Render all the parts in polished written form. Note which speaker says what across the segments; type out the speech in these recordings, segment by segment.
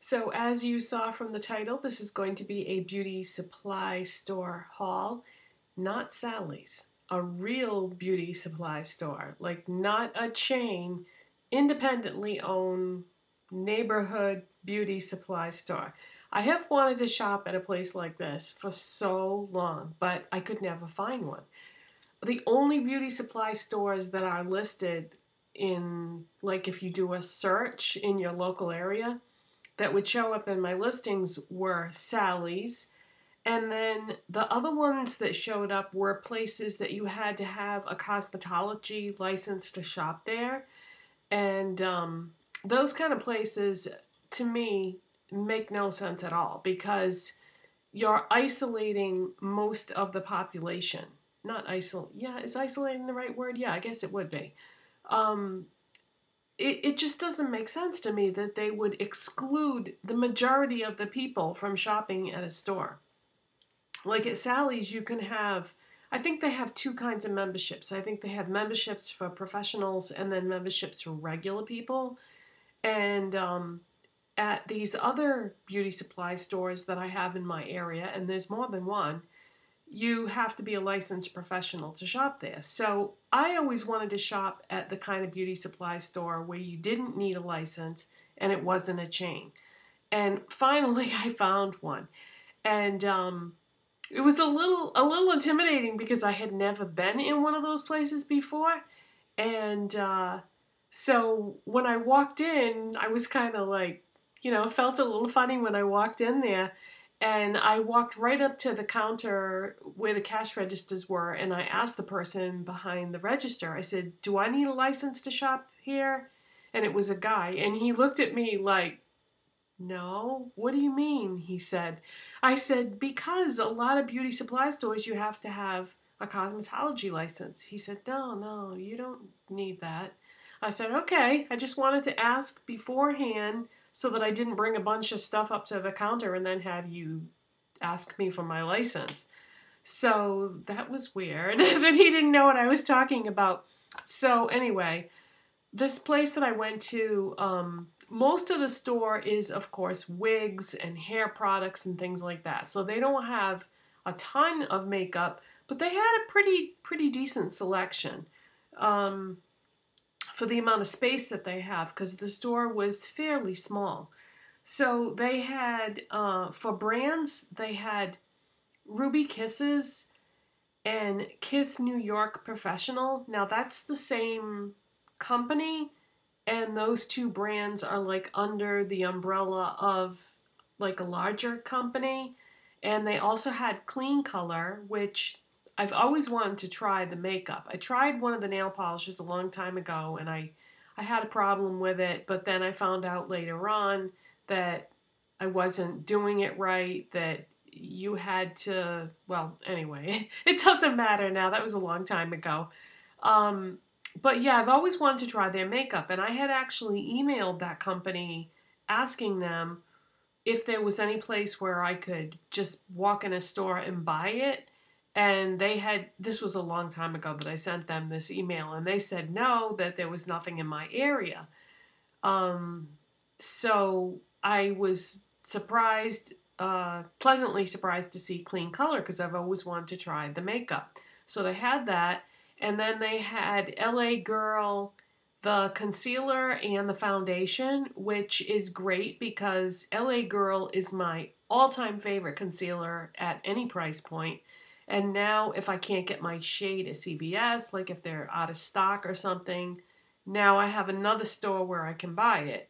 Speaker 1: So as you saw from the title, this is going to be a beauty supply store haul, not Sally's, a real beauty supply store, like not a chain, independently owned neighborhood beauty supply store. I have wanted to shop at a place like this for so long, but I could never find one. The only beauty supply stores that are listed in, like if you do a search in your local area, that would show up in my listings were Sally's. And then the other ones that showed up were places that you had to have a cosmetology license to shop there. And those kind of places, to me, make no sense at all because you're isolating most of the population. Not isolate. Yeah, is isolating the right word? Yeah, I guess it would be. It just doesn't make sense to me that they would exclude the majority of the people from shopping at a store. Like at Sally's, you can have, I think they have two kinds of memberships. I think they have memberships for professionals and then memberships for regular people. And at these other beauty supply stores that I have in my area, and there's more than one, you have to be a licensed professional to shop there. So I always wanted to shop at the kind of beauty supply store where you didn't need a license and it wasn't a chain. And finally I found one. And it was a little intimidating because I had never been in one of those places before. And so when I walked in, I was kind of like, felt a little funny when I walked in there. And I walked right up to the counter where the cash registers were, and I asked the person behind the register, I said, "Do I need a license to shop here?" And it was a guy, and he looked at me like, "No, what do you mean?" he said. I said, "Because a lot of beauty supply stores, you have to have a cosmetology license." He said, No, you don't need that." I said, "Okay, I just wanted to ask beforehand so that I didn't bring a bunch of stuff up to the counter and then have you ask me for my license." So that was weird that he didn't know what I was talking about. So anyway, this place that I went to, most of the store is, of course, wigs and hair products and things like that. So they don't have a ton of makeup, but they had a pretty decent selection. For the amount of space that they have, because the store was fairly small. So they had, for brands, they had Ruby Kisses and Kiss New York Professional. Now that's the same company, and those two brands are like under the umbrella of like a larger company. And they also had Kleancolor, which I've always wanted to try the makeup. I tried one of the nail polishes a long time ago and I had a problem with it, but then I found out later on that I wasn't doing it right, that you had to, well, anyway, it doesn't matter now. That was a long time ago. But yeah, I've always wanted to try their makeup, and I had actually emailed that company asking them if there was any place where I could just walk in a store and buy it. And they had, this was a long time ago that I sent them this email, and they said no, that there was nothing in my area. So I was surprised, pleasantly surprised to see Kleancolor because I've always wanted to try the makeup. So they had that, and then they had LA Girl, the concealer and the foundation, which is great because LA Girl is my all-time favorite concealer at any price point. And now if I can't get my shade at CVS, like if they're out of stock or something, now I have another store where I can buy it.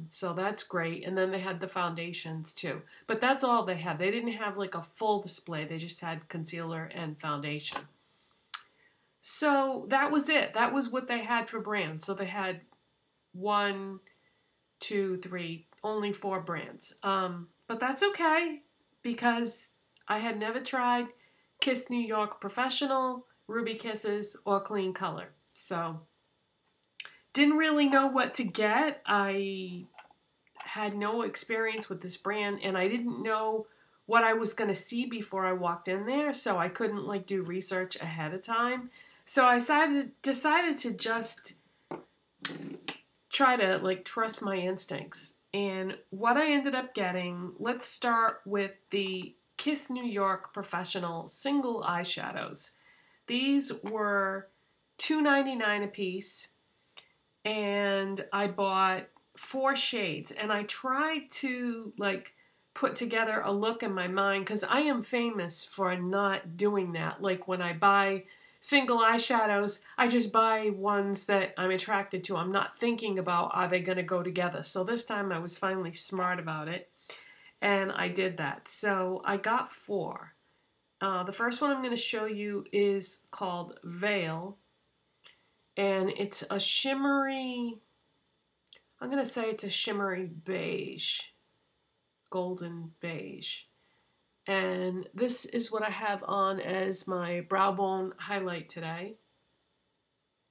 Speaker 1: So that's great. And then they had the foundations too. But that's all they had. They didn't have like a full display. They just had concealer and foundation. So that was it. That was what they had for brands. So they had 1, 2, 3, only 4 brands. But that's okay because I had never tried Kiss New York Professional, Ruby Kisses, or Kleancolor. So didn't really know what to get. I had no experience with this brand, and I didn't know what I was going to see before I walked in there, so I couldn't like do research ahead of time. So I decided to just try to like trust my instincts. And what I ended up getting, let's start with the Kiss New York Professional Single Eyeshadows. These were $2.99 a piece, and I bought 4 shades, and I tried to like put together a look in my mind, because I am famous for not doing that. Like when I buy single eyeshadows, I just buy ones that I'm attracted to. I'm not thinking about, are they going to go together? So this time I was finally smart about it, and I did that. So I got 4. The first one I'm going to show you is called Veil, and it's a shimmery, I'm going to say it's a shimmery beige, golden beige. And this is what I have on as my brow bone highlight today.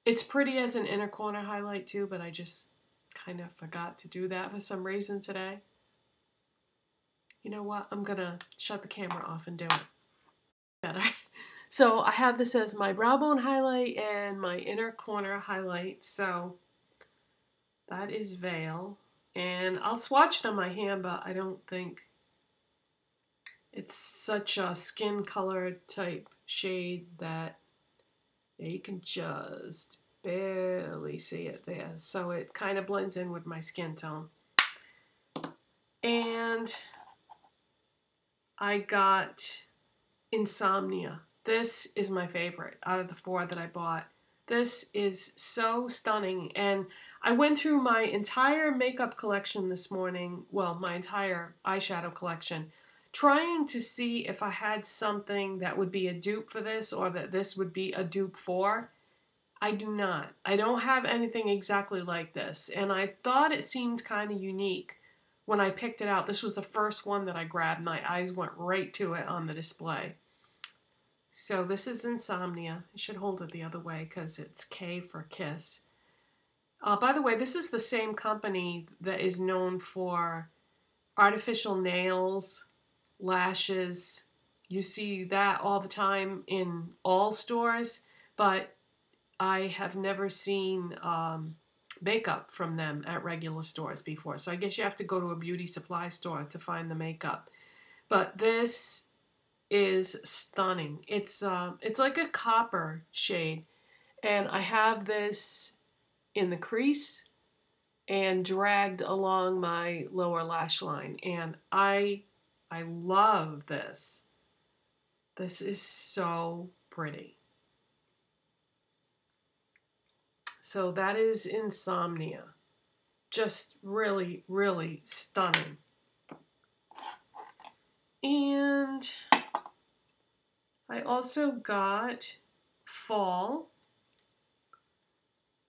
Speaker 1: It's pretty as an inner corner highlight too, but I just kind of forgot to do that for some reason today. You know what? I'm going to shut the camera off and do it. Better. So I have this as my brow bone highlight and my inner corner highlight. So that is Veil. And I'll swatch it on my hand, but I don't think it's such a skin color type shade that you can just barely see it there. So it kind of blends in with my skin tone. And I got Insomnia. This is my favorite out of the 4 that I bought. This is so stunning. And I went through my entire makeup collection this morning, well, my entire eyeshadow collection, trying to see if I had something that would be a dupe for this, or that this would be a dupe for. I do not. I don't have anything exactly like this, and I thought it seemed kind of unique when I picked it out. This was the first one that I grabbed. My eyes went right to it on the display. So this is Insomnia. I should hold it the other way because it's K for Kiss. By the way, this is the same company that is known for artificial nails, lashes. You see that all the time in all stores, but I have never seen makeup from them at regular stores before. So I guess you have to go to a beauty supply store to find the makeup. But this is stunning. It's like a copper shade, and I have this in the crease and dragged along my lower lash line, and I love this. This is so pretty. So that is Insomnia. Just really, really stunning. And I also got Fall.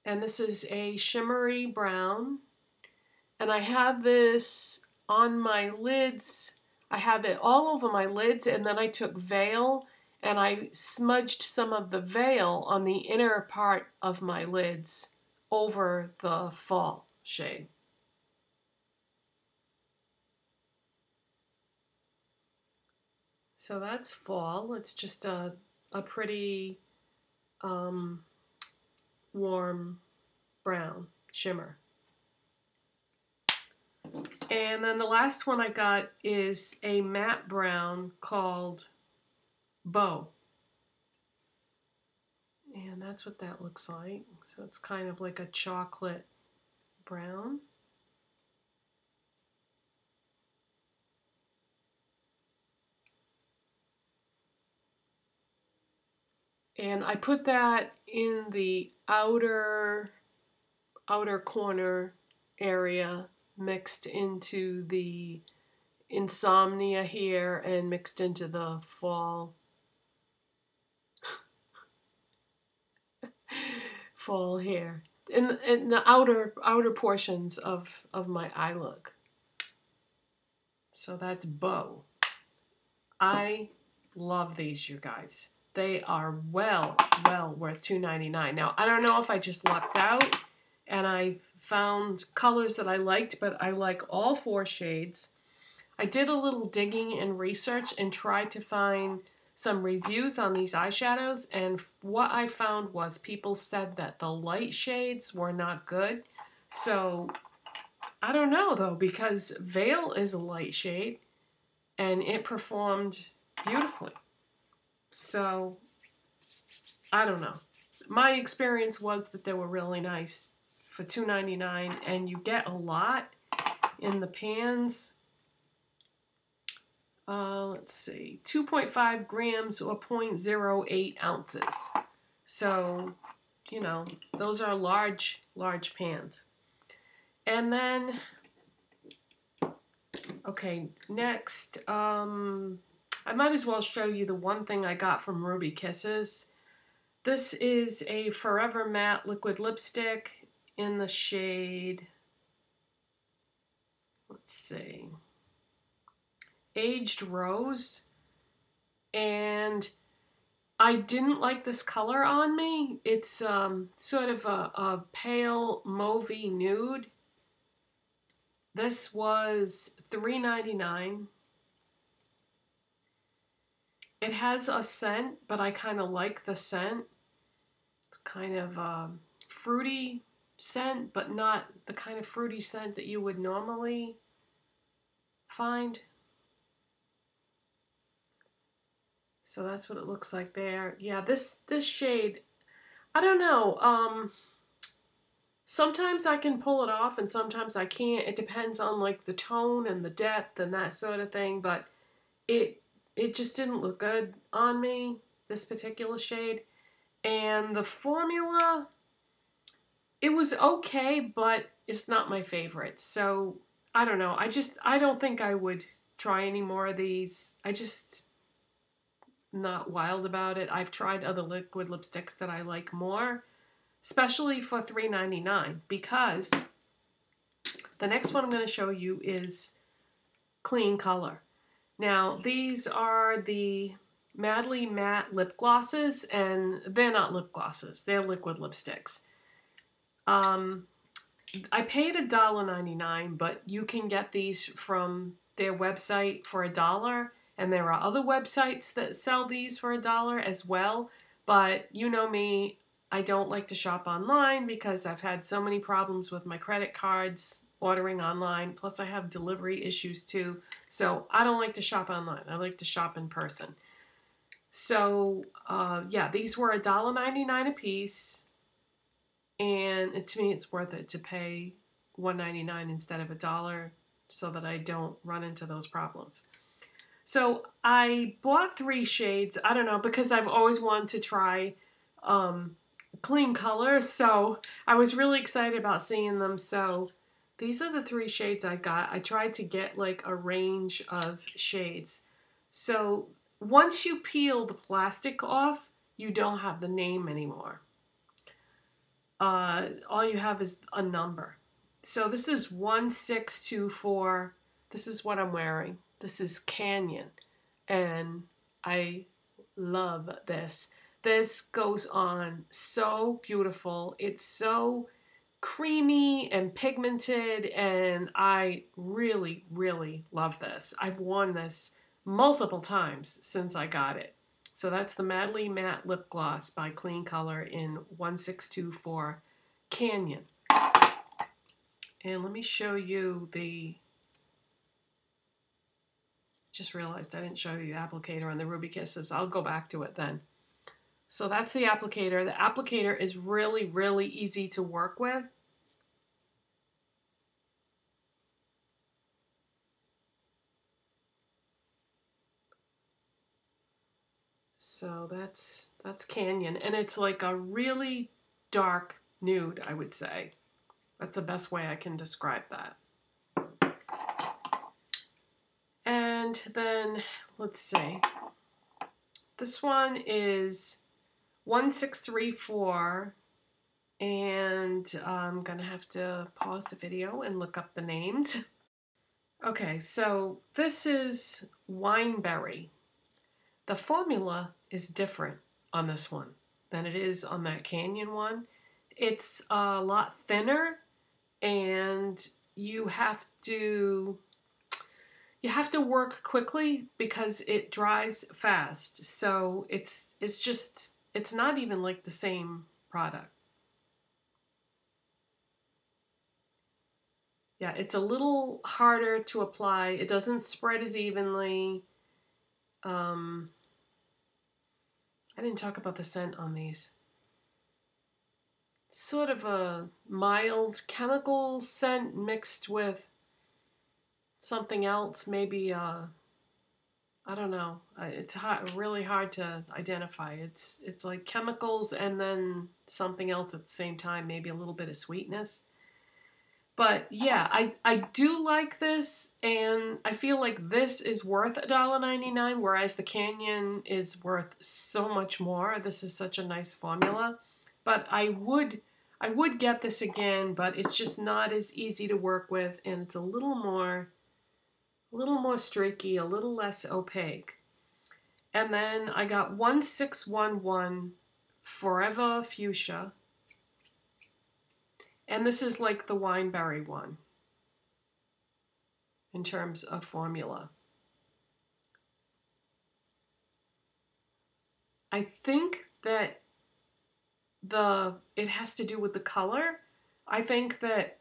Speaker 1: And this is a shimmery brown. And I have this on my lids. I have it all over my lids, and then I took Veil and I smudged some of the Veil on the inner part of my lids over the Fall shade. So that's Fall. It's just a pretty warm brown shimmer. And then the last one I got is a matte brown called Bow. And that's what that looks like. So it's kind of like a chocolate brown. And I put that in the outer corner area, mixed into the Insomnia here and mixed into the Fall here in the outer portions of my eye look. So that's Bow. I love these, you guys. They are well worth $2.99. Now, I don't know if I just lucked out and I found colors that I liked, but I like all 4 shades. I did a little digging and research and tried to find some reviews on these eyeshadows, and what I found was people said that the light shades were not good. So I don't know though, because Veil is a light shade and it performed beautifully. So, I don't know. My experience was that they were really nice for $2.99, and you get a lot in the pans. Let's see, 2.5 grams or 0.08 ounces. So, you know, those are large pans. And then, okay, next, I might as well show you the one thing I got from Ruby Kisses. This is a Forever Matte Liquid Lipstick in the shade, let's see, Aged Rose. And I didn't like this color on me. It's sort of a pale mauvey nude. This was $3.99. It has a scent, but I kind of like the scent. It's kind of a fruity scent, but not the kind of fruity scent that you would normally find. So that's what it looks like there. Yeah, this shade, I don't know. Sometimes I can pull it off and sometimes I can't. It depends on like the tone and the depth and that sort of thing, but it just didn't look good on me, this particular shade. And the formula, it was okay, but it's not my favorite. So, I don't know. I don't think I would try any more of these. I just not wild about it. I've tried other liquid lipsticks that I like more, especially for $3.99, because the next one I'm going to show you is Kleancolor. Now, these are the Madly Matte lip glosses, and they're not lip glosses. They're liquid lipsticks. I paid $1.99, but you can get these from their website for $1, and there are other websites that sell these for $1 as well. But you know me, I don't like to shop online because I've had so many problems with my credit cards ordering online. Plus, I have delivery issues too. So I don't like to shop online. I like to shop in person. So, yeah, these were $1.99 a piece. And to me, it's worth it to pay $1.99 instead of $1 so that I don't run into those problems. So I bought 3 shades. I don't know, because I've always wanted to try Kleancolor. So I was really excited about seeing them. So these are the 3 shades I got. I tried to get like a range of shades. So once you peel the plastic off, you don't have the name anymore. All you have is a number. So this is 1624. This is what I'm wearing. This is Canyon. And I love this. This goes on so beautiful. It's so creamy and pigmented, and I really, really love this. I've worn this multiple times since I got it. So that's the Madly Matte Lip Gloss by Kleancolor in 1624 Canyon. And let me show you the... Just realized I didn't show you the applicator on the Ruby Kisses. I'll go back to it then. So that's the applicator. The applicator is really, really easy to work with. So that's Canyon, and it's like a really dark nude, I would say. That's the best way I can describe that. And then, let's see. This one is 1634, and I'm gonna have to pause the video and look up the names. Okay, so this is Wineberry. The formula is different on this one than it is on that Canyon one. It's a lot thinner, and you have to work quickly because it dries fast. So it's not even like the same product. Yeah, it's a little harder to apply. It doesn't spread as evenly. I didn't talk about the scent on these. Sort of a mild chemical scent mixed with something else, maybe I don't know. It's really hard to identify. It's like chemicals and then something else at the same time, maybe a little bit of sweetness. But yeah, I do like this, and I feel like this is worth $1.99, whereas the Canyon is worth so much more. This is such a nice formula. But I would get this again, but it's just not as easy to work with, and it's a little more streaky, a little less opaque. And then I got 1611 Forever Fuchsia. And this is like the Wineberry one in terms of formula. I think that it has to do with the color. I think that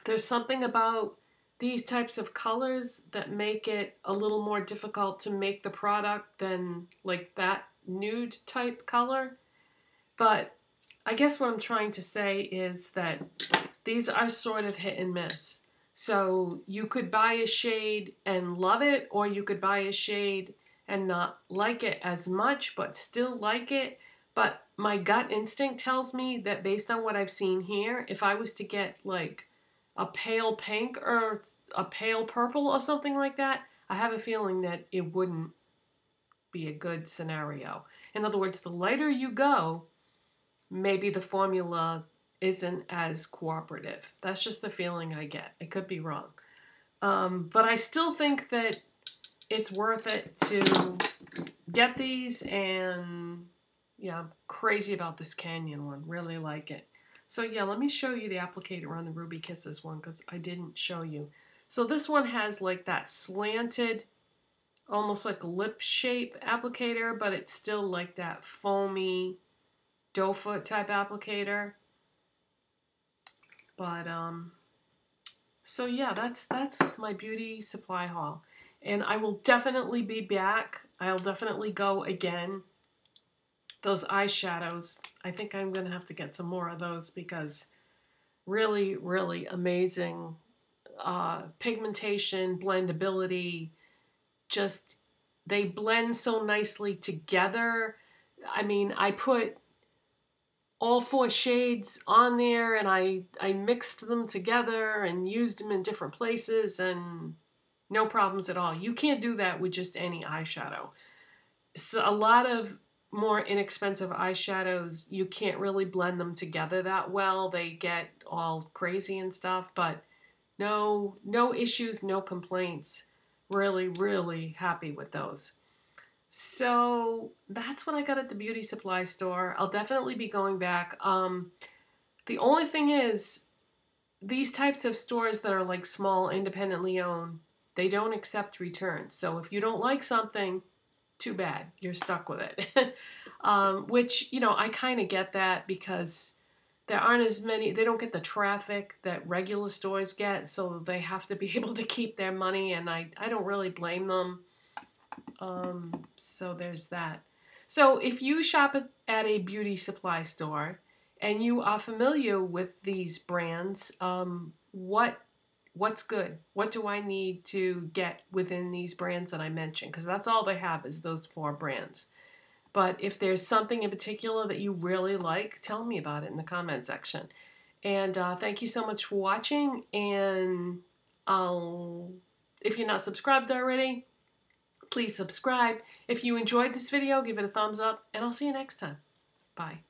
Speaker 1: there's something about these types of colors that make it a little more difficult to make the product than like that nude type color. But I guess what I'm trying to say is that these are sort of hit and miss. So you could buy a shade and love it, or you could buy a shade and not like it as much, but still like it. But my gut instinct tells me that based on what I've seen here, if I was to get like a pale pink or a pale purple or something like that, I have a feeling that it wouldn't be a good scenario. In other words, the lighter you go, maybe the formula isn't as cooperative. That's just the feeling I get. I could be wrong. But I still think that it's worth it to get these, and yeah, I'm crazy about this Canyon one. Really like it. So yeah, let me show you the applicator on the Ruby Kisses one because I didn't show you. So this one has like that slanted, almost like lip shape applicator, but it's still like that foamy doe foot type applicator. But so yeah, that's my beauty supply haul, and I will definitely be back. I'll definitely go again. Those eyeshadows, I think I'm gonna have to get some more of those because really, really amazing pigmentation, blendability. Just they blend so nicely together. I mean, I put all 4 shades on there, and I mixed them together and used them in different places, and no problems at all. You can't do that with just any eyeshadow. So a lot of more inexpensive eyeshadows, you can't really blend them together that well. They get all crazy and stuff, but no issues, no complaints. Really, really happy with those. So that's what I got at the beauty supply store. I'll definitely be going back. The only thing is, these types of stores that are like small, independently owned, they don't accept returns. So if you don't like something, too bad. You're stuck with it. Which, you know, I kind of get that because there aren't as many, they don't get the traffic that regular stores get, so they have to be able to keep their money, and I don't really blame them. So there's that. So if you shop at a beauty supply store and you are familiar with these brands, what's good? What do I need to get within these brands that I mentioned? Because that's all they have is those 4 brands. But if there's something in particular that you really like, tell me about it in the comment section. And thank you so much for watching. And if you're not subscribed already, please subscribe. If you enjoyed this video, give it a thumbs up, and I'll see you next time. Bye.